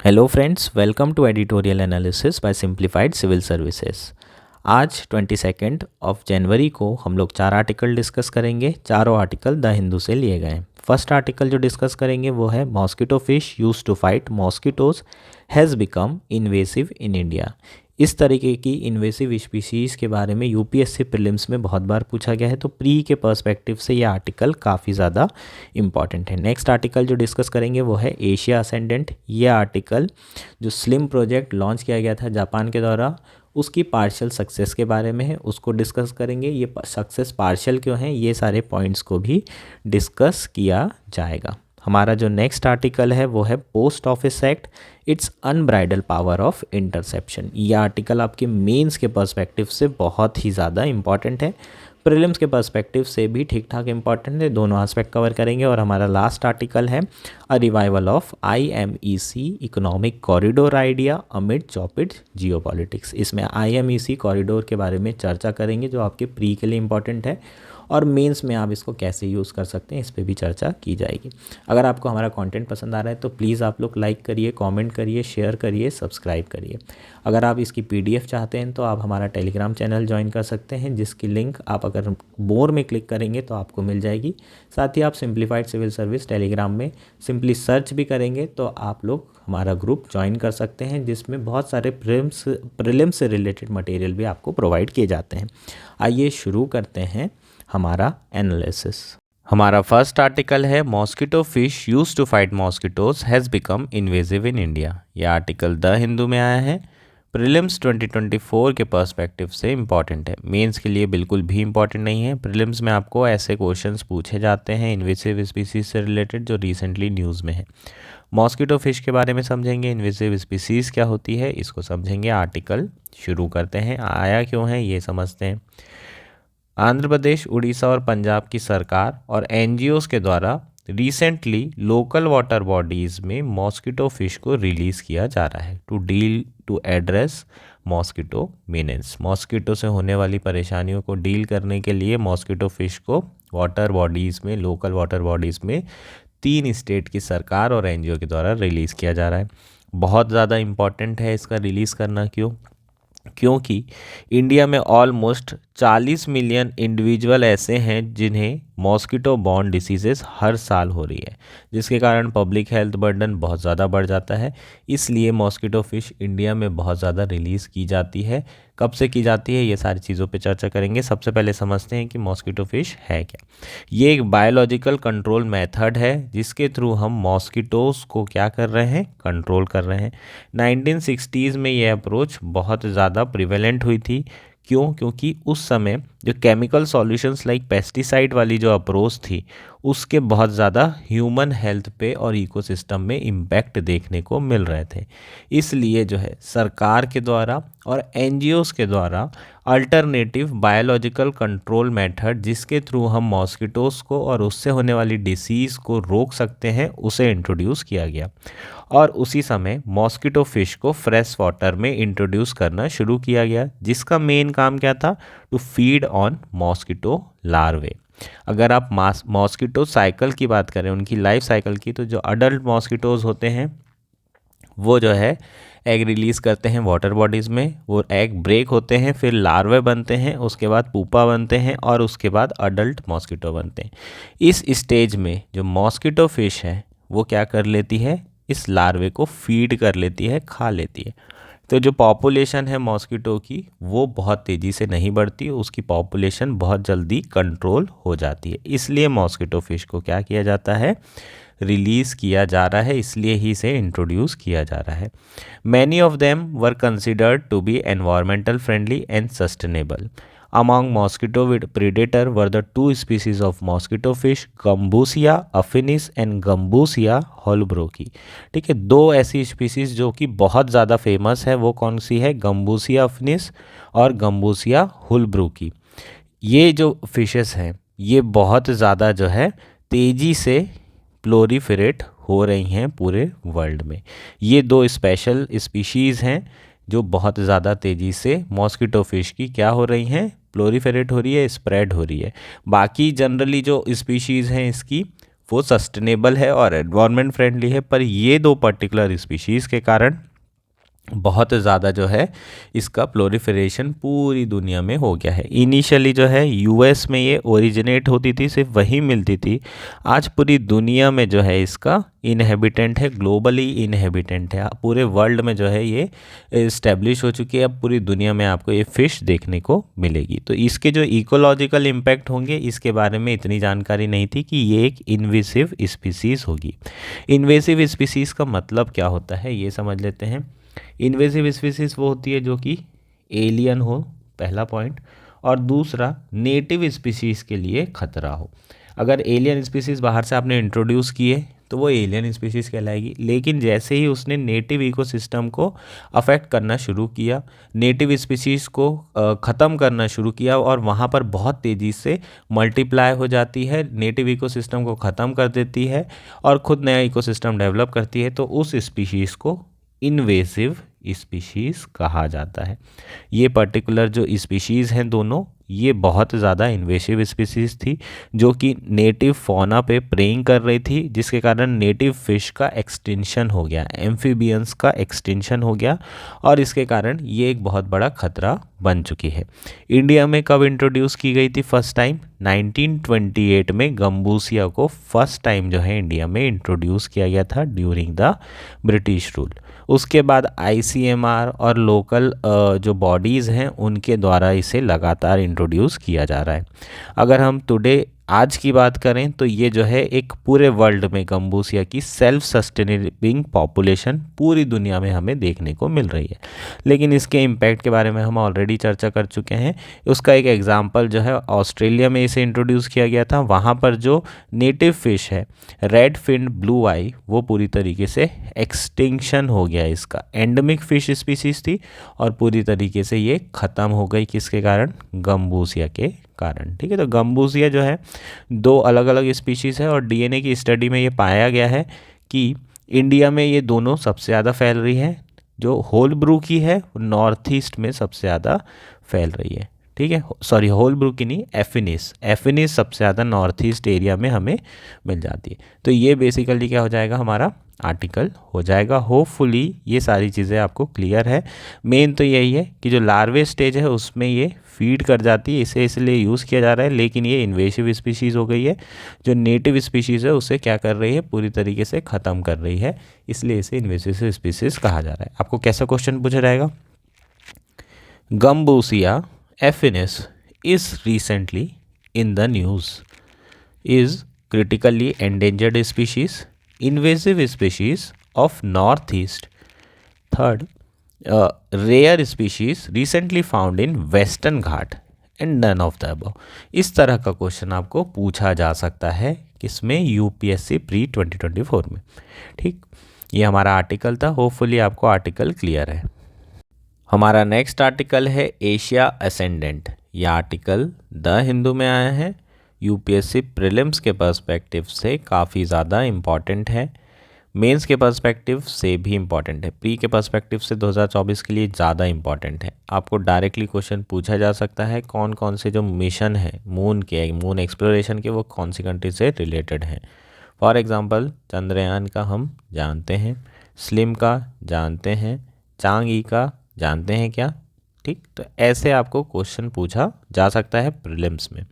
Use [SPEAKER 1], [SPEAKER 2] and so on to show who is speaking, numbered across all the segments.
[SPEAKER 1] Hello friends, welcome to editorial analysis by simplified civil services. आज 22 जनवरी को हम लोग 4 आर्टिकल डिस्कस करेंगे। चारों आर्टिकल द हिंदू से लिए गए हैं। फर्स्ट आर्टिकल जो डिस्कस करेंगे वो है mosquito fish used to fight mosquitoes has become invasive in India. इस तरीके की इन्वेसिव स्पीशीज़ के बारे में यूपीएससी प्रीलिम्स में बहुत बार पूछा गया है, तो प्री के पर्सपेक्टिव से ये आर्टिकल काफ़ी ज़्यादा इंपॉर्टेंट है। नेक्स्ट आर्टिकल जो डिस्कस करेंगे वो है एशिया असेंडेंट। ये आर्टिकल जो स्लिम प्रोजेक्ट लॉन्च किया गया था जापान के द्वारा, उसकी पार्शियल सक्सेस के बारे में है, उसको डिस्कस करेंगे। ये सक्सेस पार्शियल क्यों है, ये सारे पॉइंट्स को भी डिस्कस किया जाएगा। हमारा जो नेक्स्ट आर्टिकल है वो है post office act, it's unbridled power of interception. ये आर्टिकल आपके मेंस के पर्सपेक्टिव से बहुत ही ज़्यादा इंपॉर्टेंट है, प्रीलिम्स के पर्सपेक्टिव से भी ठीक ठाक इंपॉर्टेंट है। दोनों एस्पेक्ट कवर करेंगे। और हमारा लास्ट आर्टिकल है a revival of IMEC economic corridor idea amid choppy geopolitics. इसमें IMEC कॉरिडोर के बारे में चर्चा करेंगे, जो आपके प्री के लिए इंपॉर्टेंट है, और मेंस में आप इसको कैसे यूज़ कर सकते हैं इस पर भी चर्चा की जाएगी। अगर आपको हमारा कंटेंट पसंद आ रहा है तो प्लीज़ आप लोग लाइक करिए, कमेंट करिए, शेयर करिए, सब्सक्राइब करिए। अगर आप इसकी PDF चाहते हैं तो आप हमारा टेलीग्राम चैनल ज्वाइन कर सकते हैं, जिसकी लिंक आप अगर मोर में क्लिक करेंगे तो आपको मिल जाएगी। साथ ही आप सिंप्लीफाइड सिविल सर्विस टेलीग्राम में सिंपली सर्च भी करेंगे तो आप लोग हमारा ग्रुप ज्वाइन कर सकते हैं, जिसमें बहुत सारे प्रीलिम्स से रिलेटेड मटेरियल भी आपको प्रोवाइड किए जाते हैं। आइए शुरू करते हैं हमारा एनालिसिस। हमारा फर्स्ट आर्टिकल है mosquito fish used to fight mosquitoes has become invasive in India. यह आर्टिकल द हिंदू में आया है। प्रीलिम्स 2024 के पर्सपेक्टिव से इंपॉर्टेंट है, मेंस के लिए बिल्कुल भी इंपॉर्टेंट नहीं है। प्रीलिम्स में आपको ऐसे क्वेश्चंस पूछे जाते हैं इन्वेसिव स्पीसीज से रिलेटेड जो रिसेंटली न्यूज़ में है। मॉस्किटो फिश के बारे में समझेंगे, इन्वेसिव स्पीसीज क्या होती है इसको समझेंगे। आर्टिकल शुरू करते हैं। आया क्यों है ये समझते हैं। आंध्र प्रदेश, उड़ीसा और पंजाब की सरकार और NGOs के द्वारा रिसेंटली लोकल वाटर बॉडीज़ में मॉस्किटो फिश को रिलीज़ किया जा रहा है टू एड्रेस मॉस्किटो मीनेंस। मॉस्किटो से होने वाली परेशानियों को डील करने के लिए मॉस्किटो फिश को वाटर बॉडीज़ में, लोकल वाटर बॉडीज़ में 3 स्टेट की सरकार और NGO के द्वारा रिलीज़ किया जा रहा है। बहुत ज़्यादा इम्पॉर्टेंट है इसका रिलीज़ करना। क्योंकि इंडिया में ऑलमोस्ट 40 मिलियन इंडिविजुअल ऐसे हैं जिन्हें मॉस्किटो बॉर्न डिसीजेस हर साल हो रही है, जिसके कारण पब्लिक हेल्थ बर्डन बहुत ज़्यादा बढ़ जाता है। इसलिए मॉस्किटो फिश इंडिया में बहुत ज़्यादा रिलीज़ की जाती है। कब से की जाती है ये सारी चीज़ों पे चर्चा करेंगे। सबसे पहले समझते हैं कि मॉस्किटो फिश है क्या। ये एक बायोलॉजिकल कंट्रोल मेथड है जिसके थ्रू हम मॉस्किटोज़ को क्या कर रहे हैं, कंट्रोल कर रहे हैं। 1960s में ये अप्रोच बहुत ज़्यादा प्रिवेलेंट हुई थी। क्योंकि उस समय जो केमिकल सॉल्यूशंस लाइक पेस्टिसाइड वाली जो अप्रोच थी उसके बहुत ज़्यादा ह्यूमन हेल्थ पे और इकोसिस्टम में इम्पैक्ट देखने को मिल रहे थे। इसलिए जो है सरकार के द्वारा और NGOs के द्वारा अल्टरनेटिव बायोलॉजिकल कंट्रोल मेथड जिसके थ्रू हम मॉस्किटोज़ को और उससे होने वाली डिसीज़ को रोक सकते हैं उसे इंट्रोड्यूस किया गया। और उसी समय मॉस्किटो फिश को फ्रेश वाटर में इंट्रोड्यूस करना शुरू किया गया, जिसका मेन काम क्या था, टू फीड ऑन मॉस्किटो लार्वे। अगर आप मॉस्किटो साइकिल की बात करें, उनकी लाइफ साइकिल की, तो जो अडल्ट मॉस्किटोज़ होते हैं वो जो है एग रिलीज़ करते हैं वाटर बॉडीज़ में, वो एग ब्रेक होते हैं, फिर लार्वे बनते हैं, उसके बाद पूपा बनते हैं और उसके बाद अडल्ट मॉस्किटो बनते हैं। इस स्टेज में जो मॉस्किटो फिश है वो क्या कर लेती है, इस लार्वे को फीड कर लेती है, खा लेती है। तो जो पॉपुलेशन है मॉस्किटो की वो बहुत तेज़ी से नहीं बढ़ती, उसकी पॉपुलेशन बहुत जल्दी कंट्रोल हो जाती है। इसलिए मॉस्किटो फिश को क्या किया जाता है, रिलीज़ किया जा रहा है, इसलिए ही इसे इंट्रोड्यूस किया जा रहा है। Many of them were considered to be environmental friendly and sustainable. Among mosquito predator were the 2 species of mosquito fish, Gambusia affinis and Gambusia holbrooki। ठीक है, 2 ऐसी स्पीसीज जो कि बहुत ज़्यादा फेमस है, वो कौन सी है, गम्बूसिया अफिनिस और गम्बूसिया होलब्रूकी। ये जो फिशेस हैं ये बहुत ज़्यादा जो है तेज़ी से प्लोरीफेरेट हो रही हैं पूरे वर्ल्ड में। ये 2 स्पेशल स्पीशीज़ हैं जो बहुत ज़्यादा तेज़ी से मॉस्किटो फिश की क्या हो रही हैं, प्लोरीफेरेट हो रही है, स्प्रेड हो रही है। बाकी जनरली जो स्पीशीज़ हैं इसकी वो सस्टेनेबल है और एनवायरनमेंट फ्रेंडली है, पर ये दो पर्टिकुलर स्पीशीज़ के कारण बहुत ज़्यादा जो है इसका प्रोलिफरेशन पूरी दुनिया में हो गया है। इनिशियली जो है यूएस में ये ओरिजिनेट होती थी, सिर्फ वहीं मिलती थी। आज पूरी दुनिया में जो है इसका इनहेबिटेंट है, ग्लोबली इनहेबिटेंट है, पूरे वर्ल्ड में जो है ये इस्टेब्लिश हो चुकी है। अब पूरी दुनिया में आपको ये फ़िश देखने को मिलेगी। तो इसके जो इकोलॉजिकल इम्पैक्ट होंगे इसके बारे में इतनी जानकारी नहीं थी कि ये एक इन्वेसिव स्पीसीज़ होगी। इन्वेसिव स्पीसीज़ का मतलब क्या होता है ये समझ लेते हैं। इन्वेसिव स्पीसीज वो होती है जो कि एलियन हो, पहला पॉइंट, और दूसरा नेटिव स्पीसीज के लिए खतरा हो। अगर एलियन स्पीसीज बाहर से आपने इंट्रोड्यूस किए तो वो एलियन स्पीसीज कहलाएगी, लेकिन जैसे ही उसने नेटिव इकोसिस्टम को अफेक्ट करना शुरू किया, नेटिव स्पीसीज को ख़त्म करना शुरू किया और वहाँ पर बहुत तेज़ी से मल्टीप्लाई हो जाती है, नेटिव इकोसिस्टम को ख़त्म कर देती है और ख़ुद नया इकोसिस्टम डेवलप करती है, तो उस स्पीशीज़ को इन्वेसिव स्पीशीज़ कहा जाता है। ये पर्टिकुलर जो स्पीशीज़ हैं दोनों, ये बहुत ज़्यादा इन्वेसिव स्पीशीज़ थी जो कि नेटिव फौना पे प्रेइंग कर रही थी, जिसके कारण नेटिव फिश का एक्सटिंक्शन हो गया, एम्फीबियंस का एक्सटिंक्शन हो गया और इसके कारण ये एक बहुत बड़ा खतरा बन चुकी है। इंडिया में कब इंट्रोड्यूस की गई थी फर्स्ट टाइम? 1928 में गम्बूसिया को फर्स्ट टाइम जो है इंडिया में इंट्रोड्यूस किया गया था ड्यूरिंग द ब्रिटिश रूल। उसके बाद आईसीएमआर और लोकल जो बॉडीज़ हैं उनके द्वारा इसे लगातार इंट्रोड्यूस किया जा रहा है। अगर हम टुडे आज की बात करें तो ये जो है एक पूरे वर्ल्ड में गम्बूसिया की सेल्फ सस्टेनिंग पॉपुलेशन पूरी दुनिया में हमें देखने को मिल रही है। लेकिन इसके इम्पैक्ट के बारे में हम ऑलरेडी चर्चा कर चुके हैं। उसका एक एग्जांपल जो है ऑस्ट्रेलिया में इसे इंट्रोड्यूस किया गया था। वहाँ पर जो नेटिव फिश है रेड फिन ब्लू आई, वो पूरी तरीके से एक्सटिंक्शन हो गया। इसका एंडेमिक फिश स्पीसीज थी और पूरी तरीके से ये ख़त्म हो गई। किसके कारण? गम्बूसिया के कारण। ठीक है, तो गम्बूसिया जो है दो अलग अलग स्पीशीज़ है और डीएनए की स्टडी में ये पाया गया है कि इंडिया में ये दोनों सबसे ज़्यादा फैल रही है। जो होल ब्रू की है नॉर्थ ईस्ट में सबसे ज़्यादा फैल रही है। ठीक है, सॉरी होल ब्रू की नहीं, एफिनिस सबसे ज़्यादा नॉर्थ ईस्ट एरिया में हमें मिल जाती है। तो ये बेसिकली क्या हो जाएगा, हमारा आर्टिकल हो जाएगा। होपफुली ये सारी चीज़ें आपको क्लियर है। मेन तो यही है कि जो लार्वे स्टेज है उसमें ये फीड कर जाती है, इसे इसलिए यूज़ किया जा रहा है। लेकिन ये इन्वेसिव स्पीशीज़ हो गई है। जो नेटिव स्पीशीज़ है उसे क्या कर रही है, पूरी तरीके से ख़त्म कर रही है, इसलिए इसे इन्वेसिव स्पीशीज़ कहा जा रहा है। आपको कैसा क्वेश्चन पूछा जाएगा? Gambusia एफिनिस is recently in the news, is critically endangered species, invasive species of northeast. Third, rare species recently found in western Ghat and none of the above. इस तरह का क्वेश्चन आपको पूछा जा सकता है किसमें? यूपीएससी प्री 2024 में। ठीक, ये हमारा आर्टिकल था। होपफुली आपको आर्टिकल क्लियर है। हमारा नेक्स्ट आर्टिकल है एशिया असेंडेंट। यह आर्टिकल द हिंदू में आया है। यूपीएससी प्रीलिम्स के पर्सपेक्टिव से काफ़ी ज़्यादा इम्पॉर्टेंट है, मेंस के पर्सपेक्टिव से भी इम्पॉर्टेंट है, प्री के पर्सपेक्टिव से 2024 के लिए ज़्यादा इम्पॉर्टेंट है। आपको डायरेक्टली क्वेश्चन पूछा जा सकता है कौन कौन से जो मिशन है मून एक्सप्लोरेशन के, वो कौन सी कंट्री से रिलेटेड हैं। फॉर एग्ज़ाम्पल चंद्रयान का हम जानते हैं, स्लिम का जानते हैं, चांग-ई का जानते हैं क्या? ठीक, तो ऐसे आपको क्वेश्चन पूछा जा सकता है प्रीलिम्स में।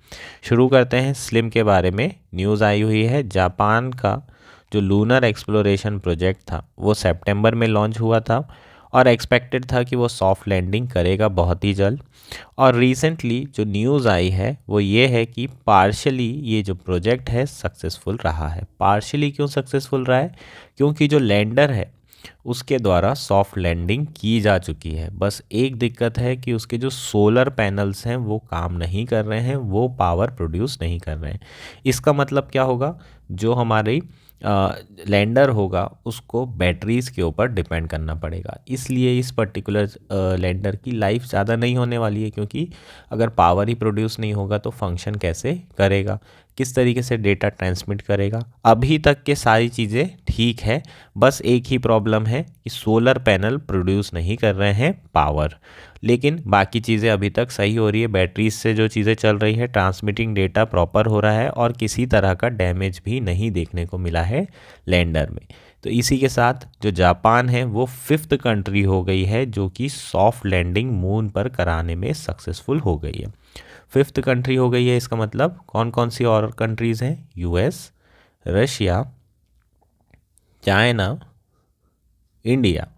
[SPEAKER 1] शुरू करते हैं स्लिम के बारे में। न्यूज़ आई हुई है, जापान का जो लूनर एक्सप्लोरेशन प्रोजेक्ट था वो सितंबर में लॉन्च हुआ था और एक्सपेक्टेड था कि वो सॉफ्ट लैंडिंग करेगा बहुत ही जल्द। और रिसेंटली जो न्यूज़ आई है वो ये है कि पार्शली ये जो प्रोजेक्ट है सक्सेसफुल रहा है। पार्शली क्यों सक्सेसफुल रहा है? क्योंकि जो लैंडर है उसके द्वारा सॉफ्ट लैंडिंग की जा चुकी है। बस एक दिक्कत है कि उसके जो सोलर पैनल्स हैं वो काम नहीं कर रहे हैं, वो पावर प्रोड्यूस नहीं कर रहे हैं। इसका मतलब क्या होगा? जो हमारी लैंडर होगा उसको बैटरीज़ के ऊपर डिपेंड करना पड़ेगा। इसलिए इस पर्टिकुलर लैंडर की लाइफ ज़्यादा नहीं होने वाली है, क्योंकि अगर पावर ही प्रोड्यूस नहीं होगा तो फंक्शन कैसे करेगा। किस तरीके से डेटा ट्रांसमिट करेगा। अभी तक के सारी चीज़ें ठीक है, बस एक ही प्रॉब्लम है कि सोलर पैनल प्रोड्यूस नहीं कर रहे हैं पावर, लेकिन बाकी चीज़ें अभी तक सही हो रही है। बैटरीज से जो चीज़ें चल रही है, ट्रांसमिटिंग डेटा प्रॉपर हो रहा है और किसी तरह का डैमेज भी नहीं देखने को मिला है लैंडर में। तो इसी के साथ जो जापान है वो 5th कंट्री हो गई है जो कि सॉफ्ट लैंडिंग मून पर कराने में सक्सेसफुल हो गई है। 5th कंट्री हो गई है, इसका मतलब कौन कौन सी और कंट्रीज़ हैं? यूएस, रशिया, चाइना, इंडिया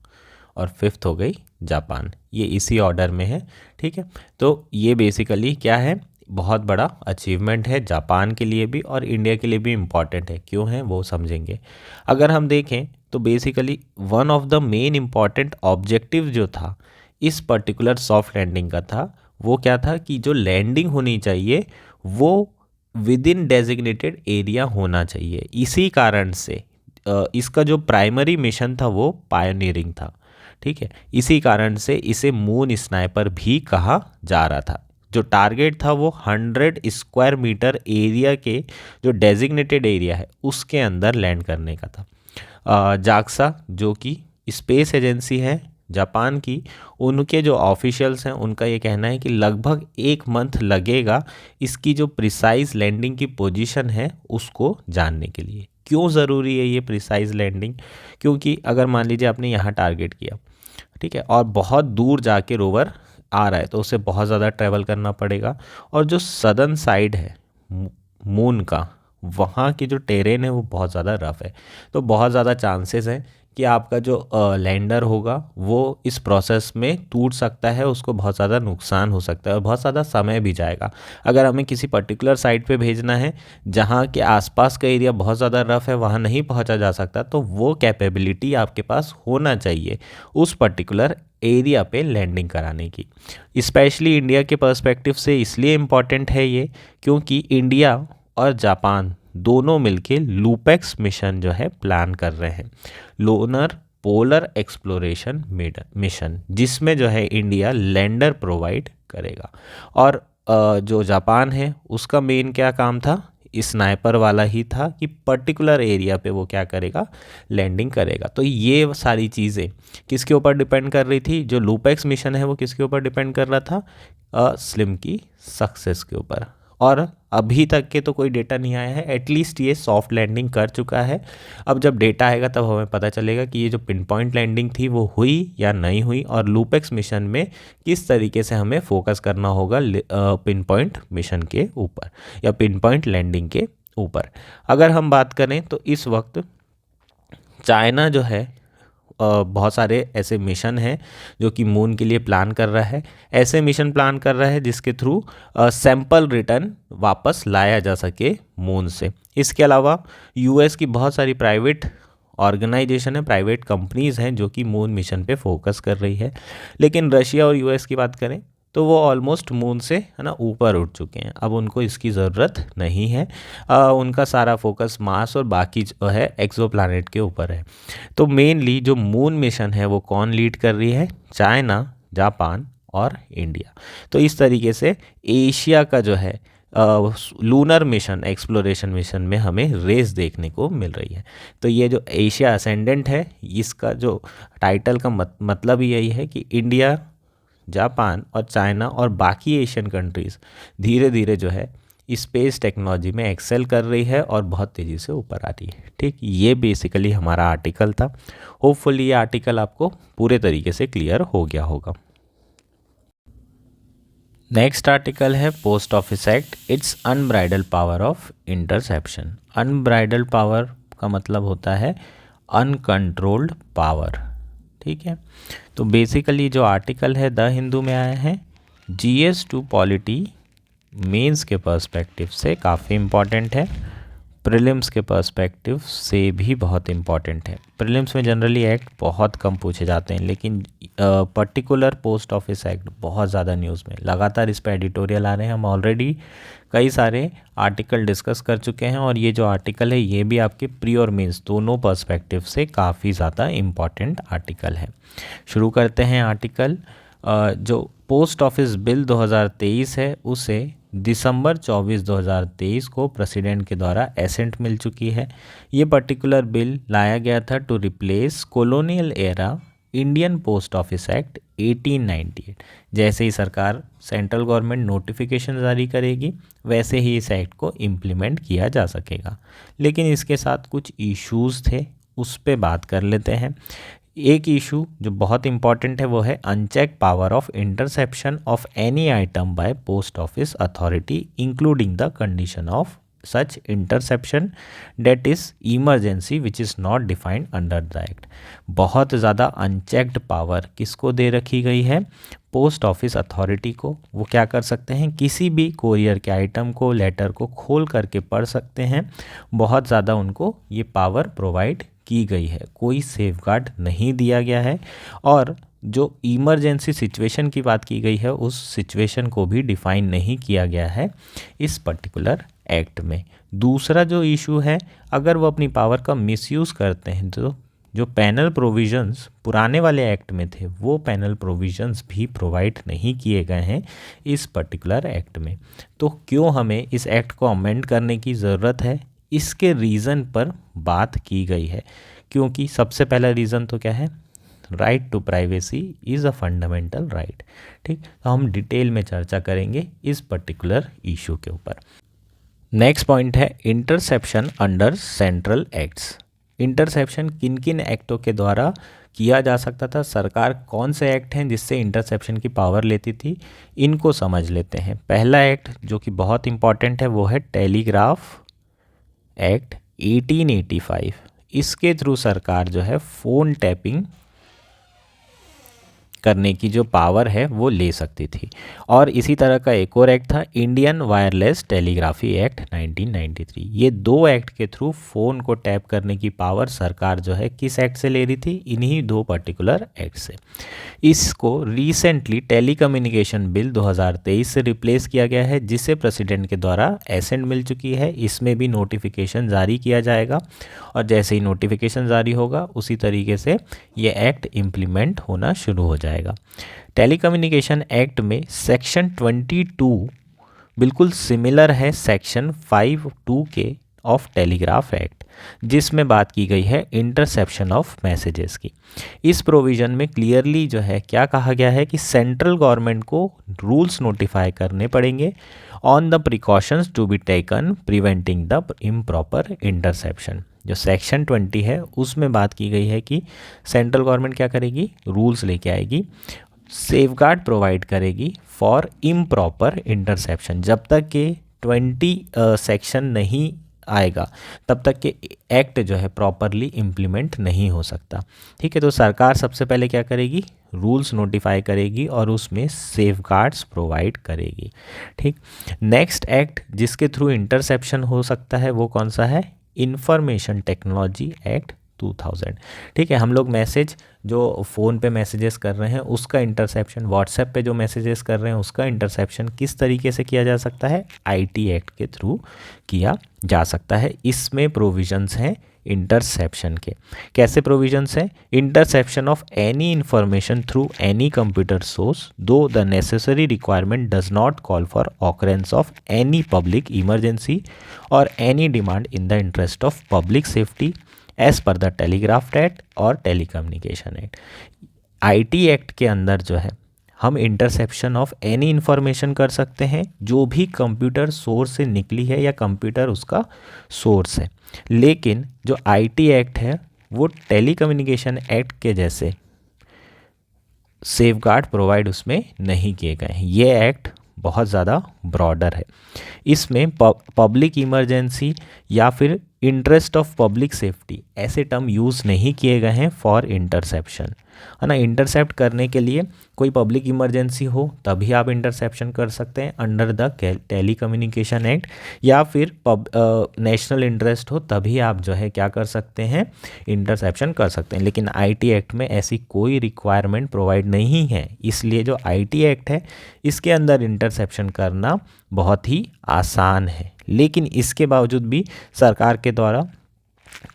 [SPEAKER 1] और 5th हो गई जापान। ये इसी ऑर्डर में है, ठीक है। तो ये बेसिकली क्या है, बहुत बड़ा अचीवमेंट है जापान के लिए भी और इंडिया के लिए भी इम्पॉर्टेंट है। क्यों है वो समझेंगे। अगर हम देखें तो basically one of the main important objective जो था इस पर्टिकुलर सॉफ्ट लैंडिंग का था, वो क्या था कि जो लैंडिंग होनी चाहिए वो विद इन डेजिग्नेटेड एरिया होना चाहिए। इसी कारण से इसका जो प्राइमरी मिशन था वो पायोनियरिंग था, ठीक है। इसी कारण से इसे मून स्नाइपर भी कहा जा रहा था। जो टारगेट था वो 100 स्क्वायर मीटर एरिया के जो डेजिग्नेटेड एरिया है उसके अंदर लैंड करने का था। जाक्सा जो कि स्पेस एजेंसी है जापान की, उनके जो ऑफिशियल्स हैं उनका ये कहना है कि लगभग 1 मंथ लगेगा इसकी जो प्रिसाइज लैंडिंग की पोजीशन है उसको जानने के लिए। क्यों ज़रूरी है ये प्रिसाइज लैंडिंग? क्योंकि अगर मान लीजिए आपने यहाँ टारगेट किया, ठीक है, और बहुत दूर जाके रोवर आ रहा है तो उसे बहुत ज़्यादा ट्रैवल करना पड़ेगा। और जो सदर्न साइड है मून का, वहाँ की जो टेरेन है वो बहुत ज़्यादा रफ़ है, तो बहुत ज़्यादा चांसेस हैं कि आपका जो लैंडर होगा वो इस प्रोसेस में टूट सकता है, उसको बहुत ज़्यादा नुकसान हो सकता है और बहुत ज़्यादा समय भी जाएगा। अगर हमें किसी पर्टिकुलर साइट पे भेजना है जहाँ के आसपास का एरिया बहुत ज़्यादा रफ़ है, वहाँ नहीं पहुँचा जा सकता, तो वो कैपेबिलिटी आपके पास होना चाहिए उस पर्टिकुलर एरिया पे लैंडिंग कराने की। स्पेशली इंडिया के पर्सपेक्टिव से इसलिए इम्पॉर्टेंट है ये क्योंकि इंडिया और जापान दोनों मिलके लूपेक्स मिशन जो है प्लान कर रहे हैं, लोनर पोलर एक्सप्लोरेशन मिशन, जिसमें जो है इंडिया लैंडर प्रोवाइड करेगा। और जो जापान है उसका मेन क्या काम था, स्नाइपर वाला ही था कि पर्टिकुलर एरिया पे वो क्या करेगा, लैंडिंग करेगा। तो ये सारी चीज़ें किसके ऊपर डिपेंड कर रही थी? जो लूपेक्स मिशन है वो किसके ऊपर डिपेंड कर रहा था? स्लिम की सक्सेस के ऊपर। और अभी तक के तो कोई डेटा नहीं आया है, एटलीस्ट ये सॉफ्ट लैंडिंग कर चुका है। अब जब डेटा आएगा तब हमें पता चलेगा कि ये जो पिन पॉइंट लैंडिंग थी वो हुई या नहीं हुई, और लूपेक्स मिशन में किस तरीके से हमें फोकस करना होगा पिन पॉइंट मिशन के ऊपर या पिन पॉइंट लैंडिंग के ऊपर। अगर हम बात करें तो इस वक्त चाइना जो है बहुत सारे ऐसे मिशन हैं जो कि मून के लिए प्लान कर रहा है। ऐसे मिशन प्लान कर रहा है जिसके थ्रू सैंपल रिटर्न वापस लाया जा सके मून से। इसके अलावा यूएस की बहुत सारी प्राइवेट ऑर्गेनाइजेशन है, प्राइवेट कंपनीज़ हैं जो कि मून मिशन पे फोकस कर रही है। लेकिन रशिया और यूएस की बात करें तो वो ऑलमोस्ट मून से है ना ऊपर उठ चुके हैं, अब उनको इसकी ज़रूरत नहीं है। उनका सारा फोकस मार्स और बाकी जो है एक्सोप्लैनेट के ऊपर है। तो मेनली जो मून मिशन है वो कौन लीड कर रही है? चाइना, जापान और इंडिया। तो इस तरीके से एशिया का जो है लूनर मिशन, एक्सप्लोरेशन मिशन में हमें रेस देखने को मिल रही है। तो ये जो एशिया असेंडेंट है, इसका जो टाइटल का मतलब ही यही है कि इंडिया, जापान और चाइना और बाकी एशियन कंट्रीज़ धीरे धीरे जो है स्पेस टेक्नोलॉजी में एक्सेल कर रही है और बहुत तेज़ी से ऊपर आ रही है। ठीक, ये बेसिकली हमारा आर्टिकल था। होपफुली ये आर्टिकल आपको पूरे तरीके से क्लियर हो गया होगा। नेक्स्ट आर्टिकल है post office act, it's unbridled power of interception. Unbridled power का मतलब होता है अनकंट्रोल्ड पावर, ठीक है। तो बेसिकली जो आर्टिकल है द हिंदू में आया है, GS2 पॉलिटी मेंस के पर्सपेक्टिव से काफ़ी इम्पॉर्टेंट है, प्रीलिम्स के पर्सपेक्टिव से भी बहुत इम्पॉर्टेंट है। प्रीलिम्स में जनरली एक्ट बहुत कम पूछे जाते हैं, लेकिन पर्टिकुलर पोस्ट ऑफिस एक्ट बहुत ज़्यादा न्यूज़ में, लगातार इस पर एडिटोरियल आ रहे हैं। हम ऑलरेडी कई सारे आर्टिकल डिस्कस कर चुके हैं और ये जो आर्टिकल है ये भी आपके प्री और मेंस दोनों पर्सपेक्टिव से काफ़ी ज़्यादा इम्पॉर्टेंट आर्टिकल है। शुरू करते हैं आर्टिकल। जो पोस्ट ऑफिस बिल 2023 है उसे दिसंबर 24 2023 को प्रेसिडेंट के द्वारा एसेंट मिल चुकी है। ये पर्टिकुलर बिल लाया गया था to replace colonial era Indian post office act 1898। जैसे ही सरकार सेंट्रल गवर्नमेंट नोटिफिकेशन जारी करेगी वैसे ही इस एक्ट को इम्प्लीमेंट किया जा सकेगा। लेकिन इसके साथ कुछ इश्यूज़ थे, उस पे बात कर लेते हैं। एक इशू जो बहुत इंपॉर्टेंट है वो है uncheck power of interception of any item by post office authority including the condition of such interception that is emergency which is not defined under the act. बहुत ज़्यादा अनचेक्ड पावर किसको दे रखी गई है? पोस्ट ऑफिस अथॉरिटी को। वो क्या कर सकते हैं? किसी भी कोरियर के आइटम को, लेटर को खोल करके पढ़ सकते हैं। बहुत ज़्यादा उनको ये पावर प्रोवाइड की गई है, कोई सेफगार्ड नहीं दिया गया है। और जो इमरजेंसी सिचुएशन की बात की गई है उस सिचुएशन को भी डिफाइन नहीं किया गया है इस पर्टिकुलर एक्ट में। दूसरा जो इशू है, अगर वो अपनी पावर का मिसयूज़ करते हैं तो जो पैनल प्रोविजंस पुराने वाले एक्ट में थे वो पैनल प्रोविजंस भी प्रोवाइड नहीं किए गए हैं इस पर्टिकुलर एक्ट में। तो क्यों हमें इस एक्ट को अमेंड करने की ज़रूरत है, इसके रीज़न पर बात की गई है। क्योंकि सबसे पहला रीज़न तो क्या है? Right to privacy is a fundamental right. ठीक, तो हम डिटेल में चर्चा करेंगे इस पर्टिकुलर इशू के ऊपर। नेक्स्ट पॉइंट है interception under central acts. Interception किन किन एक्टों के द्वारा किया जा सकता था, सरकार कौन से एक्ट हैं जिससे इंटरसेप्शन की पावर लेती थी, इनको समझ लेते हैं। पहला एक्ट जो कि बहुत इंपॉर्टेंट है वो है टेलीग्राफ एक्ट 1885। इसके थ्रू सरकार जो है फ़ोन टैपिंग करने की जो पावर है वो ले सकती थी। और इसी तरह का एक और एक्ट था इंडियन वायरलेस टेलीग्राफी एक्ट 1993। ये दो एक्ट के थ्रू फ़ोन को टैप करने की पावर सरकार जो है किस एक्ट से ले रही थी? इन्हीं दो पर्टिकुलर एक्ट से। इसको रिसेंटली टेलीकम्युनिकेशन बिल 2023 से रिप्लेस किया गया है, जिसे प्रेसिडेंट के द्वारा एसेंट मिल चुकी है। इसमें भी नोटिफिकेशन जारी किया जाएगा और जैसे ही नोटिफिकेशन जारी होगा उसी तरीके से ये एक्ट इम्प्लीमेंट होना शुरू हो जाएगा। टेलीकम्युनिकेशन एक्ट में सेक्शन 22 बिल्कुल सिमिलर है सेक्शन 52 के ऑफ टेलीग्राफ एक्ट, जिसमें बात की गई है इंटरसेप्शन ऑफ मैसेजेस की। इस प्रोविज़न में क्लियरली जो है क्या कहा गया है कि सेंट्रल गवर्नमेंट को रूल्स नोटिफाई करने पड़ेंगे on the precautions to be taken preventing the improper interception. जो सेक्शन 20 है उसमें बात की गई है कि सेंट्रल गवर्नमेंट क्या करेगी? रूल्स लेके आएगी, सेफगार्ड प्रोवाइड करेगी फॉर इम्प्रॉपर इंटरसेप्शन। जब तक के 20 सेक्शन नहीं आएगा तब तक के एक्ट जो है प्रॉपरली इम्प्लीमेंट नहीं हो सकता। ठीक है, तो सरकार सबसे पहले क्या करेगी? रूल्स नोटिफाई करेगी और उसमें सेफगार्ड्स प्रोवाइड करेगी। ठीक, नेक्स्ट एक्ट जिसके थ्रू इंटरसेप्शन हो सकता है वो कौन सा है? Information technology act 2000। ठीक है, हम लोग मैसेज जो फ़ोन पे मैसेजेस कर रहे हैं उसका इंटरसेप्शन, व्हाट्सएप पे जो मैसेजेस कर रहे हैं उसका इंटरसेप्शन किस तरीके से किया जा सकता है? आईटी एक्ट के थ्रू किया जा सकता है। इसमें प्रोविजंस हैं इंटरसेप्शन के। कैसे प्रोविजंस हैं? Interception of any information through any computer source to the necessary requirement does not call for occurrence of any public emergency और any demand in the interest of public safety as per the telegraph act और telecommunication act. IT act के अंदर जो है हम interception of any information कर सकते हैं जो भी कंप्यूटर सोर्स से निकली है या कंप्यूटर उसका सोर्स है। लेकिन जो आईटी एक्ट है वो टेलीकम्युनिकेशन एक्ट के जैसे सेफगार्ड प्रोवाइड उसमें नहीं किए गए हैं। ये एक्ट बहुत ज़्यादा ब्रॉडर है। इसमें पब्लिक इमरजेंसी या फिर इंटरेस्ट ऑफ पब्लिक सेफ्टी ऐसे टर्म यूज़ नहीं किए गए हैं फॉर इंटरसेप्शन, है ना। इंटरसेप्ट करने के लिए कोई पब्लिक इमरजेंसी हो तभी आप इंटरसेप्शन कर सकते हैं अंडर द टेलीकम्युनिकेशन एक्ट, या फिर नेशनल इंटरेस्ट हो तभी आप जो है क्या कर सकते हैं? इंटरसेप्शन कर सकते हैं। लेकिन आईटी एक्ट में ऐसी कोई रिक्वायरमेंट प्रोवाइड नहीं है, इसलिए जो आईटी एक्ट है इसके अंदर इंटरसेप्शन करना बहुत ही आसान है। लेकिन इसके बावजूद भी सरकार के द्वारा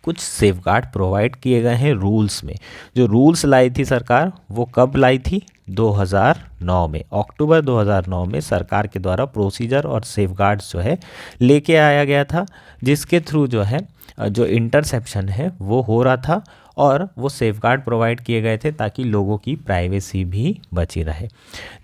[SPEAKER 1] कुछ सेफगार्ड प्रोवाइड किए गए हैं रूल्स में। जो रूल्स लाई थी सरकार, वो कब लाई थी? 2009 में, अक्टूबर 2009 में सरकार के द्वारा प्रोसीजर और सेफगार्ड्स जो है लेके आया गया था, जिसके थ्रू जो है जो इंटरसेप्शन है वो हो रहा था और वो सेफगार्ड प्रोवाइड किए गए थे ताकि लोगों की प्राइवेसी भी बची रहे।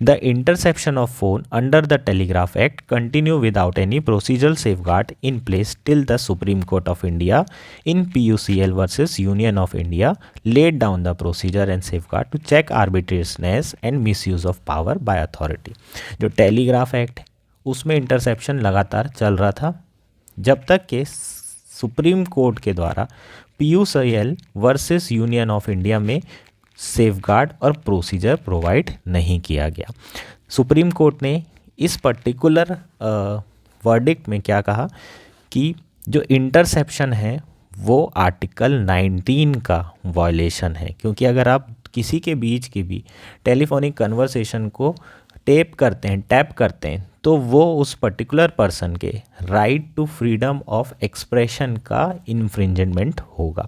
[SPEAKER 1] The interception of phone under the telegraph act continue without any procedural safeguard in place till the supreme court of India in PUCL versus union of India laid down the procedure and safeguard to check arbitrariness and misuse of power by authority। जो telegraph act है उसमें interception लगातार चल रहा था जब तक कि सुप्रीम कोर्ट के द्वारा PUCL versus union of India में सेफगार्ड और प्रोसीजर प्रोवाइड नहीं किया गया। सुप्रीम कोर्ट ने इस पर्टिकुलर वर्डिक्ट में क्या कहा कि जो इंटरसेप्शन है वो आर्टिकल 19 का वायलेशन है, क्योंकि अगर आप किसी के बीच की भी टेलीफोनिक कन्वर्सेशन को टैप करते हैं तो वो उस पर्टिकुलर पर्सन के right to freedom of expression का इन्फ्रिंजमेंट होगा।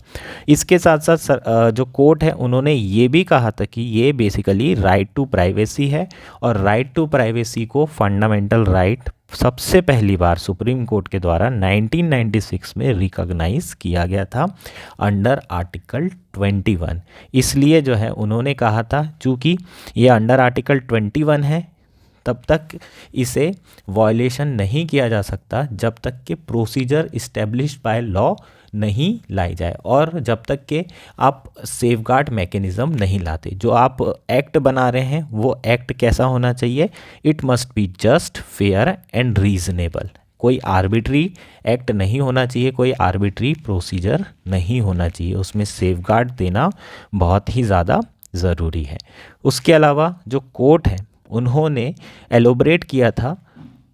[SPEAKER 1] इसके साथ साथ जो कोर्ट है उन्होंने ये भी कहा था कि ये बेसिकली राइट टू प्राइवेसी है और राइट टू प्राइवेसी को फंडामेंटल राइट सबसे पहली बार सुप्रीम कोर्ट के द्वारा 1996 में रिकॉग्नाइज किया गया था अंडर आर्टिकल 21। इसलिए जो है उन्होंने कहा था चूँकि ये अंडर आर्टिकल 21 है तब तक इसे वायलेशन नहीं किया जा सकता जब तक कि प्रोसीजर इस्टेब्लिश्ड बाय लॉ नहीं लाई जाए और जब तक कि आप सेफगार्ड मैकेनिज़्म नहीं लाते। जो आप एक्ट बना रहे हैं वो एक्ट कैसा होना चाहिए? It must be just, fair and reasonable. कोई आर्बिट्री एक्ट नहीं होना चाहिए, कोई आर्बिट्री प्रोसीजर नहीं होना चाहिए, उसमें सेफगार्ड देना बहुत ही ज़्यादा ज़रूरी है। उसके अलावा जो कोर्ट है उन्होंने एलोबरेट किया था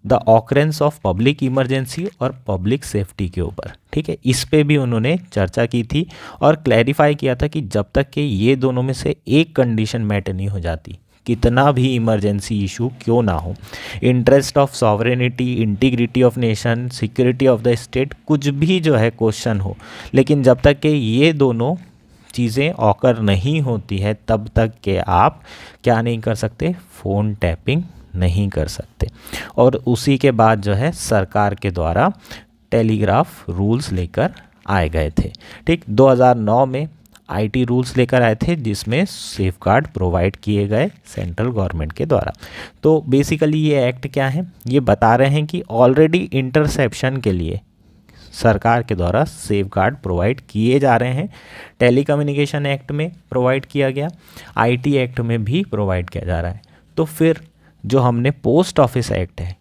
[SPEAKER 1] the occurrence of public emergency और पब्लिक सेफ्टी के ऊपर, ठीक है, इस पे भी उन्होंने चर्चा की थी और क्लैरिफाई किया था कि जब तक कि ये दोनों में से एक कंडीशन मैट नहीं हो जाती, कितना भी इमरजेंसी इशू क्यों ना हो, interest of sovereignty, integrity of nation, security of the state, कुछ भी जो है क्वेश्चन हो, लेकिन जब तक कि ये दोनों चीज़ें ऑकर नहीं होती है तब तक के आप क्या नहीं कर सकते? फ़ोन टैपिंग नहीं कर सकते। और उसी के बाद जो है सरकार के द्वारा टेलीग्राफ रूल्स लेकर आए गए थे, ठीक। 2009 में IT रूल्स लेकर आए थे जिसमें सेफगार्ड प्रोवाइड किए गए सेंट्रल गवर्नमेंट के द्वारा। तो बेसिकली ये एक्ट क्या है? ये बता रहे हैं कि ऑलरेडी इंटरसेप्शन के लिए सरकार के द्वारा सेफगार्ड प्रोवाइड किए जा रहे हैं। टेलीकम्युनिकेशन एक्ट में प्रोवाइड किया गया, IT एक्ट में भी प्रोवाइड किया जा रहा है। तो फिर जो हमने पोस्ट ऑफिस एक्ट है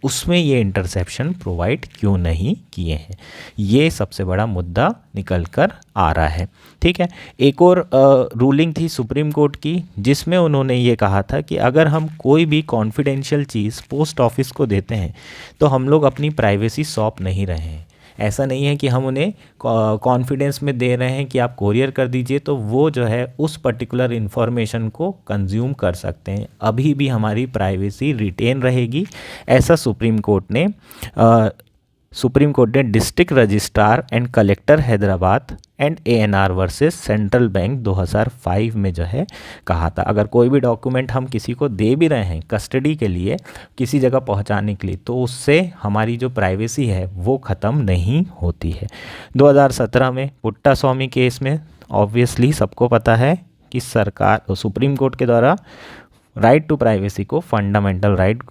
[SPEAKER 1] उसमें ये इंटरसेप्शन प्रोवाइड क्यों नहीं किए हैं, ये सबसे बड़ा मुद्दा निकल कर आ रहा है, ठीक है। एक और रूलिंग थी सुप्रीम कोर्ट की जिसमें उन्होंने ये कहा था कि अगर हम कोई भी कॉन्फिडेंशियल चीज़ पोस्ट ऑफिस को देते हैं तो हम लोग अपनी प्राइवेसी सौंप नहीं रहे हैं। ऐसा नहीं है कि हम उन्हें कॉन्फिडेंस में दे रहे हैं कि आप कोरियर कर दीजिए तो वो जो है उस पर्टिकुलर इन्फॉर्मेशन को कंज्यूम कर सकते हैं, अभी भी हमारी प्राइवेसी रिटेन रहेगी। ऐसा सुप्रीम कोर्ट ने district registrar and collector Hyderabad and ANR versus central bank 2005 में जो है कहा था। अगर कोई भी डॉक्यूमेंट हम किसी को दे भी रहे हैं कस्टडी के लिए, किसी जगह पहुंचाने के लिए, तो उससे हमारी जो प्राइवेसी है वो ख़त्म नहीं होती है। 2017 में पुट्टा स्वामी केस में ऑब्वियसली सबको पता है कि सुप्रीम कोर्ट के द्वारा राइट टू प्राइवेसी को फंडामेंटल राइट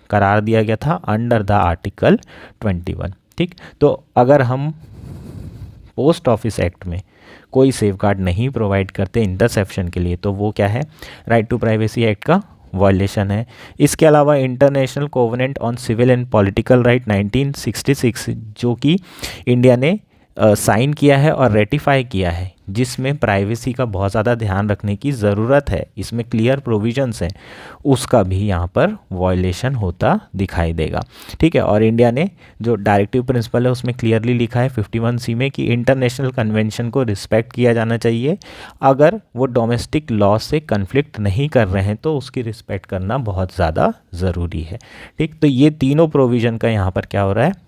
[SPEAKER 1] करार दिया गया था अंडर द आर्टिकल 21, ठीक। तो अगर हम पोस्ट ऑफिस एक्ट में कोई सेफगार्ड नहीं प्रोवाइड करते इंटरसेप्शन के लिए तो वो क्या है? राइट टू प्राइवेसी एक्ट का वायलेशन है। इसके अलावा international covenant on civil and political right 1966 जो कि इंडिया ने साइन किया है और रेटिफाई किया है, जिसमें प्राइवेसी का बहुत ज़्यादा ध्यान रखने की ज़रूरत है, इसमें क्लियर प्रोविजंस हैं, उसका भी यहाँ पर वायलेशन होता दिखाई देगा, ठीक है। और इंडिया ने जो डायरेक्टिव प्रिंसिपल है उसमें क्लियरली लिखा है 51C में कि इंटरनेशनल कन्वेंशन को रिस्पेक्ट किया जाना चाहिए, अगर वो डोमेस्टिक लॉ से कन्फ्लिक्ट नहीं कर रहे हैं तो उसकी रिस्पेक्ट करना बहुत ज़्यादा ज़रूरी है, ठीक। तो ये तीनों प्रोविज़न का यहाँ पर क्या हो रहा है?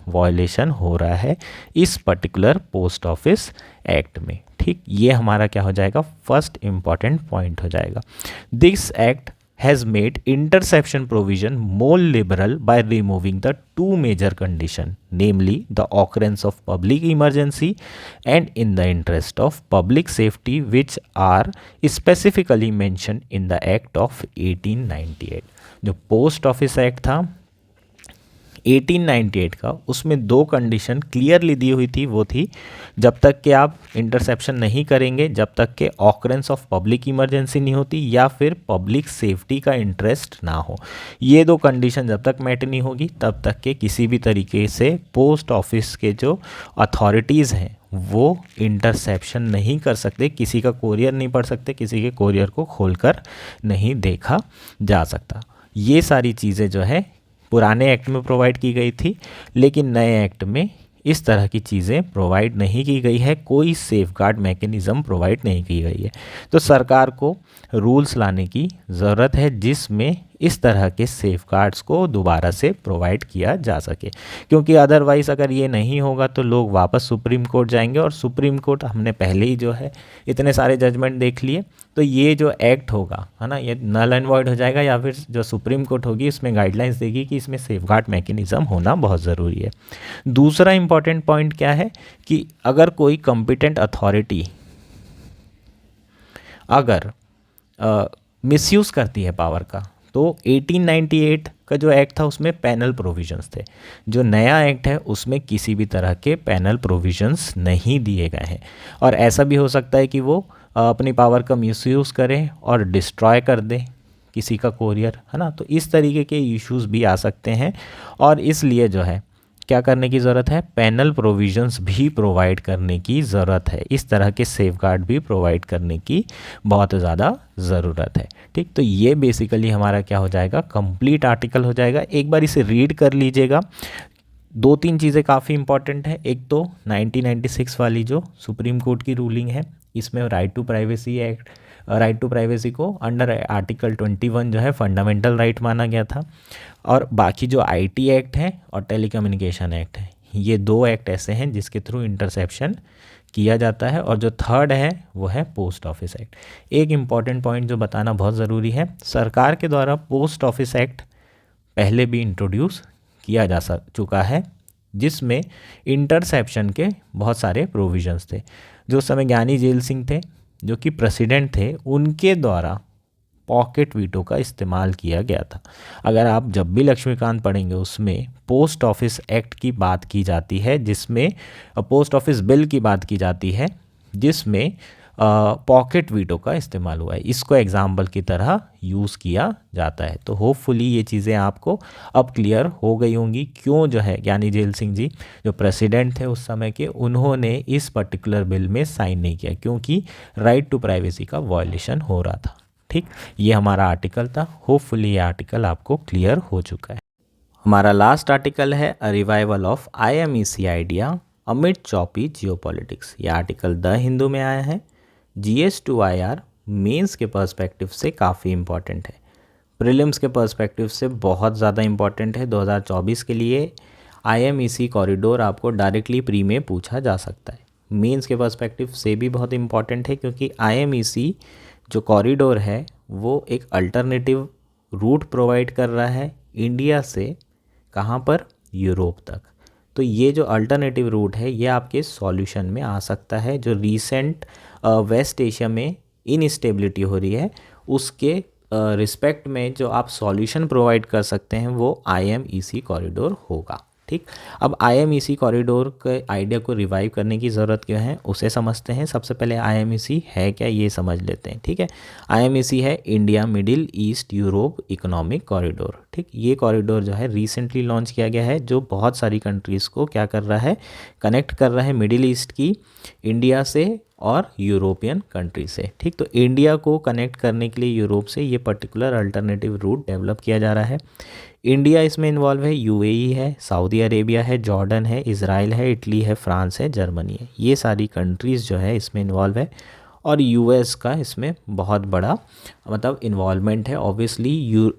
[SPEAKER 1] वॉयलेशन हो रहा है इस पर्टिकुलर पोस्ट ऑफिस एक्ट में। ठीक, ये हमारा क्या हो जाएगा, फर्स्ट इंपॉर्टेंट पॉइंट हो जाएगा। This act has made interception provision more liberal by removing the two major conditions, namely the occurrence of public emergency and in the interest of public safety, which are specifically mentioned in the Act of 1898। जो post office act था 1898 का, उसमें दो condition clearly दी हुई थी। वो थी जब तक कि आप इंटरसेप्शन नहीं करेंगे, जब तक कि ऑकरेंस ऑफ पब्लिक इमरजेंसी नहीं होती या फिर पब्लिक सेफ्टी का इंटरेस्ट ना हो। ये दो कंडीशन जब तक मैट नहीं होगी तब तक के किसी भी तरीके से पोस्ट ऑफिस के जो अथॉरिटीज़ हैं वो इंटरसेप्शन नहीं कर सकते, किसी का कोरियर नहीं पढ़ सकते, किसी के कोरियर को खोलकर नहीं देखा जा सकता। ये सारी चीज़ें जो है पुराने एक्ट में प्रोवाइड की गई थी, लेकिन नए एक्ट में इस तरह की चीज़ें प्रोवाइड नहीं की गई है, कोई सेफगार्ड मैकेनिज़्म प्रोवाइड नहीं की गई है। तो सरकार को रूल्स लाने की ज़रूरत है जिसमें इस तरह के सेफगार्ड्स को दोबारा से प्रोवाइड किया जा सके, क्योंकि अदरवाइज़ अगर ये नहीं होगा तो लोग वापस सुप्रीम कोर्ट जाएंगे, और सुप्रीम कोर्ट हमने पहले ही जो है इतने सारे जजमेंट देख लिए, तो ये जो एक्ट होगा है ना, ये नल एंड वॉइड हो जाएगा, या फिर जो सुप्रीम कोर्ट होगी इसमें गाइडलाइंस देगी कि इसमें सेफगार्ड मैकेनिज़्म होना बहुत ज़रूरी है। दूसरा इंपॉर्टेंट पॉइंट क्या है कि अगर कोई कॉम्पिटेंट अथॉरिटी अगर मिसयूज़ करती है पावर का, तो 1898 का जो एक्ट था उसमें पैनल प्रोविजंस थे। जो नया एक्ट है उसमें किसी भी तरह के पैनल प्रोविजंस नहीं दिए गए हैं, और ऐसा भी हो सकता है कि वो अपनी पावर का मिसयूज़ करें और डिस्ट्रॉय कर दें किसी का कोरियर, है ना। तो इस तरीके के इश्यूज भी आ सकते हैं, और इसलिए जो है क्या करने की ज़रूरत है, पैनल प्रोविजंस भी प्रोवाइड करने की ज़रूरत है। इस तरह के सेफगार्ड भी प्रोवाइड करने की बहुत ज़्यादा ज़रूरत है। ठीक, तो ये बेसिकली हमारा क्या हो जाएगा, कंप्लीट आर्टिकल हो जाएगा। एक बार इसे रीड कर लीजिएगा। दो तीन चीज़ें काफ़ी इंपॉर्टेंट है। एक तो 1996 वाली जो सुप्रीम कोर्ट की रूलिंग है, इसमें right to privacy act, right to privacy को अंडर आर्टिकल 21 जो है फंडामेंटल राइट माना गया था। और बाकी जो आईटी एक्ट है और टेलीकम्युनिकेशन एक्ट है, ये दो एक्ट ऐसे हैं जिसके थ्रू इंटरसेप्शन किया जाता है। और जो थर्ड है वो है पोस्ट ऑफिस एक्ट। एक इम्पॉर्टेंट पॉइंट जो बताना बहुत ज़रूरी है, सरकार के द्वारा पोस्ट ऑफिस एक्ट पहले भी इंट्रोड्यूस किया जा चुका है, जिसमें इंटरसेप्शन के बहुत सारे प्रोविजंस थे। जो समय ज्ञानी जेल सिंह थे जो कि प्रेसिडेंट थे, उनके द्वारा पॉकेट वीटो का इस्तेमाल किया गया था। अगर आप जब भी लक्ष्मीकांत पढ़ेंगे उसमें पोस्ट ऑफिस एक्ट की बात की जाती है, जिसमें पोस्ट ऑफिस बिल की बात की जाती है, जिसमें पॉकेट वीटो का इस्तेमाल हुआ है। इसको एग्जाम्पल की तरह यूज़ किया जाता है। तो होपफुली ये चीज़ें आपको अब क्लियर हो गई होंगी क्यों जो है ज्ञानी जेल सिंह जी जो प्रेसिडेंट थे उस समय के, उन्होंने इस पर्टिकुलर बिल में साइन नहीं किया, क्योंकि राइट टू प्राइवेसी का वायलेशन हो रहा था। ठीक, ये हमारा आर्टिकल था। होपफुली ये आर्टिकल आपको क्लियर हो चुका है। हमारा लास्ट आर्टिकल है a revival of IMEC idea amid choppy geopolitics. ये आर्टिकल द हिंदू में आया है। GS to IR मेंस के पर्सपेक्टिव से काफ़ी इम्पॉर्टेंट है, प्रीलिम्स के पर्सपेक्टिव से बहुत ज़्यादा इम्पॉर्टेंट है। 2024 के लिए IMEC कॉरिडोर आपको डायरेक्टली प्री में पूछा जा सकता है। मेंस के पर्सपेक्टिव से भी बहुत इम्पॉर्टेंट है, क्योंकि IMEC जो कॉरिडोर है वो एक अल्टरनेटिव रूट प्रोवाइड कर रहा है इंडिया से कहाँ पर, यूरोप तक। तो ये जो अल्टरनेटिव रूट है ये आपके सॉल्यूशन में आ सकता है। जो रीसेंट वेस्ट एशिया में इनस्टेबिलिटी हो रही है उसके रिस्पेक्ट में जो आप सॉल्यूशन प्रोवाइड कर सकते हैं वो IMEC कॉरिडोर होगा। ठीक, अब IMEC कॉरिडोर के आइडिया को रिवाइव करने की ज़रूरत क्यों है उसे समझते हैं। सबसे पहले IMEC है क्या ये समझ लेते हैं। ठीक है, IMEC है India middle east Europe economic corridor. ठीक, ये कॉरिडोर जो है रिसेंटली लॉन्च किया गया है, जो बहुत सारी कंट्रीज़ को क्या कर रहा है, कनेक्ट कर रहा है मिडिल ईस्ट की इंडिया से और यूरोपियन कंट्री से। ठीक, तो इंडिया को कनेक्ट करने के लिए यूरोप से ये पर्टिकुलर अल्टरनेटिव रूट डेवलप किया जा रहा है। इंडिया इसमें इन्वॉल्व है, UAE है, सऊदी अरेबिया है, जॉर्डन है, इज़राइल है, इटली है, फ्रांस है, जर्मनी है। ये सारी कंट्रीज़ जो है इसमें इन्वॉल्व है। और यूएस का इसमें बहुत बड़ा मतलब इन्वॉल्वमेंट है। ऑब्वियसली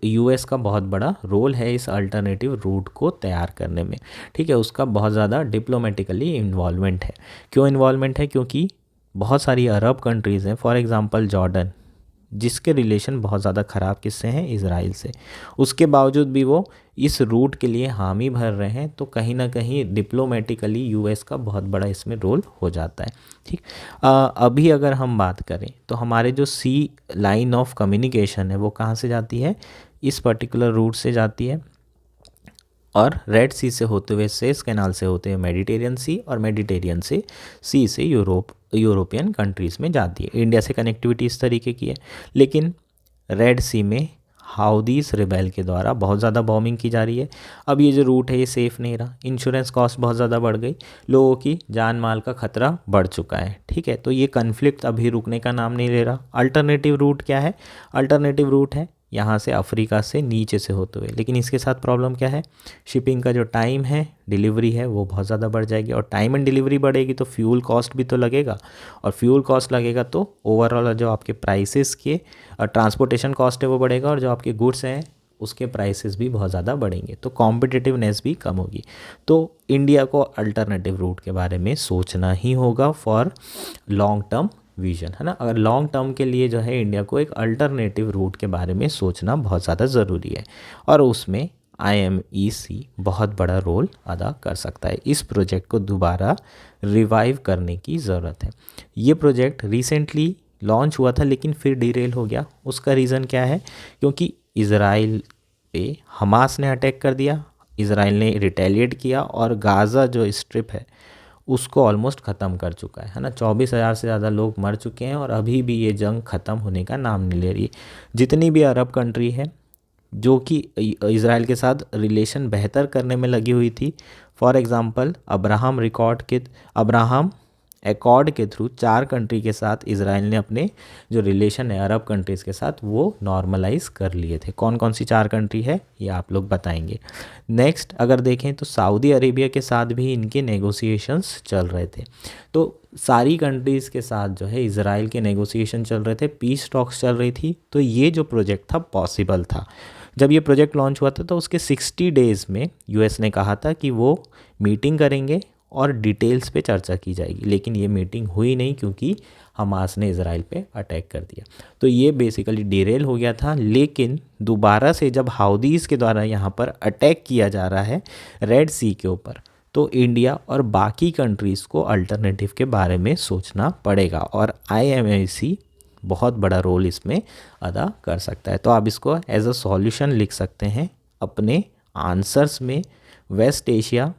[SPEAKER 1] यूएस का बहुत बड़ा रोल है इस अल्टरनेटिव रूट को तैयार करने में, ठीक है। उसका बहुत ज़्यादा डिप्लोमेटिकली इन्वॉल्वमेंट है। क्यों इन्वॉल्वमेंट है? क्योंकि बहुत सारी अरब कंट्रीज़ हैं, फॉर एग्ज़ाम्पल जॉर्डन, जिसके रिलेशन बहुत ज़्यादा ख़राब किससे हैं? इज़राइल से। उसके बावजूद भी वो इस रूट के लिए हामी भर रहे हैं, तो कहीं ना कहीं डिप्लोमेटिकली यूएस का बहुत बड़ा इसमें रोल हो जाता है, ठीक। अभी अगर हम बात करें तो हमारे जो सी लाइन ऑफ कम्युनिकेशन है वो कहाँ से जाती है? इस पर्टिकुलर रूट से जाती है, और रेड सी से होते हुए सुएज़ कैनाल से होते हुए मेडिटेरियन सी, और मेडिटेरियन से सी से यूरोपियन कंट्रीज़ में जाती है। इंडिया से कनेक्टिविटी इस तरीके की है। लेकिन रेड सी में हाउदीस रिबेल के द्वारा बहुत ज़्यादा बॉम्बिंग की जा रही है। अब ये जो रूट है ये सेफ़ नहीं रहा, इंश्योरेंस कॉस्ट बहुत ज़्यादा बढ़ गई, लोगों की जान माल का खतरा बढ़ चुका है, ठीक है। तो ये कन्फ्लिक्ट अभी रुकने का नाम नहीं ले रहा। अल्टरनेटिव रूट क्या है? अल्टरनेटिव रूट है यहाँ से अफ्रीका से नीचे से होते हुए, लेकिन इसके साथ प्रॉब्लम क्या है? शिपिंग का जो टाइम है, डिलीवरी है, वो बहुत ज़्यादा बढ़ जाएगी, और टाइम एंड डिलीवरी बढ़ेगी तो फ्यूल कॉस्ट भी तो लगेगा, और फ्यूल कॉस्ट लगेगा तो ओवरऑल जो आपके प्राइसेस के ट्रांसपोर्टेशन कॉस्ट है वो बढ़ेगा, और जो आपके गुड्स हैं उसके प्राइसेस भी बहुत ज़्यादा बढ़ेंगे, तो कॉम्पिटिटिवनेस भी कम होगी। तो इंडिया को अल्टरनेटिव रूट के बारे में सोचना ही होगा फॉर लॉन्ग टर्म विजन, है ना। अगर लॉन्ग टर्म के लिए जो है इंडिया को एक अल्टरनेटिव रूट के बारे में सोचना बहुत ज़्यादा ज़रूरी है, और उसमें IMEC बहुत बड़ा रोल अदा कर सकता है। इस प्रोजेक्ट को दोबारा रिवाइव करने की ज़रूरत है। ये प्रोजेक्ट रिसेंटली लॉन्च हुआ था लेकिन फिर डिरेल हो गया। उसका रीज़न क्या है? क्योंकि इज़राइल पे हमास ने अटैक कर दिया, इज़राइल ने रिटेलिएट किया, और गाज़ा जो स्ट्रिप है उसको ऑलमोस्ट ख़त्म कर चुका है ना। 24,000 से ज़्यादा लोग मर चुके हैं, और अभी भी ये जंग ख़त्म होने का नाम नहीं ले रही। जितनी भी अरब कंट्री है जो कि इज़राइल के साथ रिलेशन बेहतर करने में लगी हुई थी, फॉर एग्ज़ाम्पल अब्राहम एकॉर्ड के थ्रू 4 कंट्री के साथ इज़राइल ने अपने जो रिलेशन है अरब कंट्रीज़ के साथ वो नॉर्मलाइज कर लिए थे। कौन कौन सी 4 कंट्री है ये आप लोग बताएंगे। नेक्स्ट अगर देखें तो सऊदी अरेबिया के साथ भी इनके नेगोशिएशंस चल रहे थे। तो सारी कंट्रीज़ के साथ जो है इज़राइल के नेगोशिएशन चल रहे थे, पीस टॉक्स चल रही थी। तो ये जो प्रोजेक्ट था पॉसिबल था। जब ये प्रोजेक्ट लॉन्च हुआ था तो उसके 60 डेज़ में यूएस ने कहा था कि वो मीटिंग करेंगे और डिटेल्स पे चर्चा की जाएगी, लेकिन ये मीटिंग हुई नहीं क्योंकि हमास ने इज़राइल पे अटैक कर दिया। तो ये बेसिकली डिरेल हो गया था। लेकिन दोबारा से जब हाउदीज़ के द्वारा यहाँ पर अटैक किया जा रहा है रेड सी के ऊपर, तो इंडिया और बाकी कंट्रीज़ को अल्टरनेटिव के बारे में सोचना पड़ेगा, और IMEC बहुत बड़ा रोल इसमें अदा कर सकता है। तो आप इसको एज अ सॉल्यूशन लिख सकते हैं अपने आंसर्स में, वेस्ट एशिया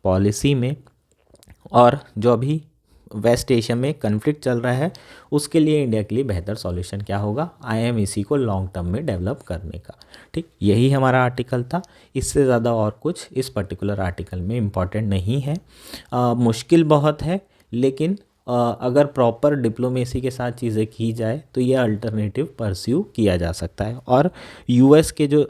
[SPEAKER 1] पॉलिसी में, और जो अभी वेस्ट एशिया में कन्फ्लिक्ट चल रहा है उसके लिए इंडिया के लिए बेहतर सॉल्यूशन क्या होगा? IMEC को लॉन्ग टर्म में डेवलप करने का, ठीक। यही हमारा आर्टिकल था। इससे ज़्यादा और कुछ इस पर्टिकुलर आर्टिकल में इम्पॉर्टेंट नहीं है। मुश्किल बहुत है, लेकिन अगर प्रॉपर डिप्लोमेसी के साथ चीज़ें की जाए तो ये अल्टरनेटिव परस्यू किया जा सकता है। और US के जो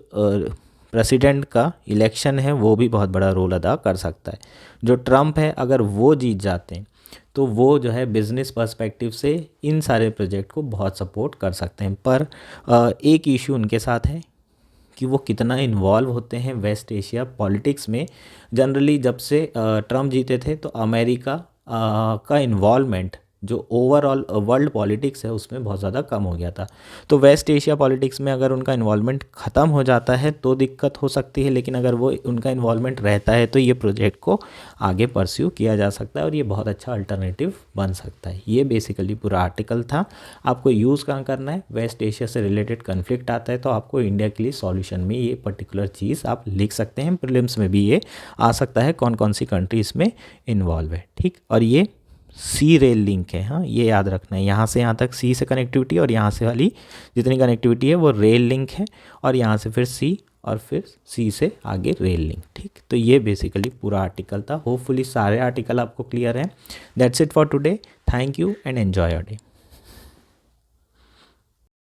[SPEAKER 1] प्रेसिडेंट का इलेक्शन है वो भी बहुत बड़ा रोल अदा कर सकता है। जो ट्रम्प है अगर वो जीत जाते हैं तो वो जो है बिज़नेस पर्सपेक्टिव से इन सारे प्रोजेक्ट को बहुत सपोर्ट कर सकते हैं। पर एक इशू उनके साथ है कि वो कितना इन्वॉल्व होते हैं वेस्ट एशिया पॉलिटिक्स में। जनरली जब से ट्रम्प जीते थे तो अमेरिका का इन्वॉल्वमेंट जो ओवरऑल वर्ल्ड पॉलिटिक्स है उसमें बहुत ज़्यादा कम हो गया था। तो वेस्ट एशिया पॉलिटिक्स में अगर उनका इन्वॉल्वमेंट ख़त्म हो जाता है तो दिक्कत हो सकती है, लेकिन अगर वो उनका इन्वॉल्वमेंट रहता है तो ये प्रोजेक्ट को आगे परस्यू किया जा सकता है और ये बहुत अच्छा अल्टरनेटिव बन सकता है। ये बेसिकली पूरा आर्टिकल था। आपको यूज़ कहाँ करना है? वेस्ट एशिया से रिलेटेड कन्फ्लिक्ट आता है तो आपको इंडिया के लिए सॉल्यूशन में ये पर्टिकुलर चीज़ आप लिख सकते हैं। प्रीलिम्स में भी ये आ सकता है कौन कौन सी कंट्री इसमें इन्वॉल्व है, ठीक। और ये सी रेल लिंक है, हाँ ये याद रखना है। यहाँ से यहाँ तक सी से कनेक्टिविटी और यहाँ से वाली जितनी कनेक्टिविटी है वो रेल लिंक है, और यहाँ से फिर सी और फिर सी से आगे रेल लिंक, ठीक। तो ये बेसिकली पूरा आर्टिकल था। होपफुली सारे आर्टिकल आपको क्लियर हैं। That's it for today. Thank you and enjoy your day.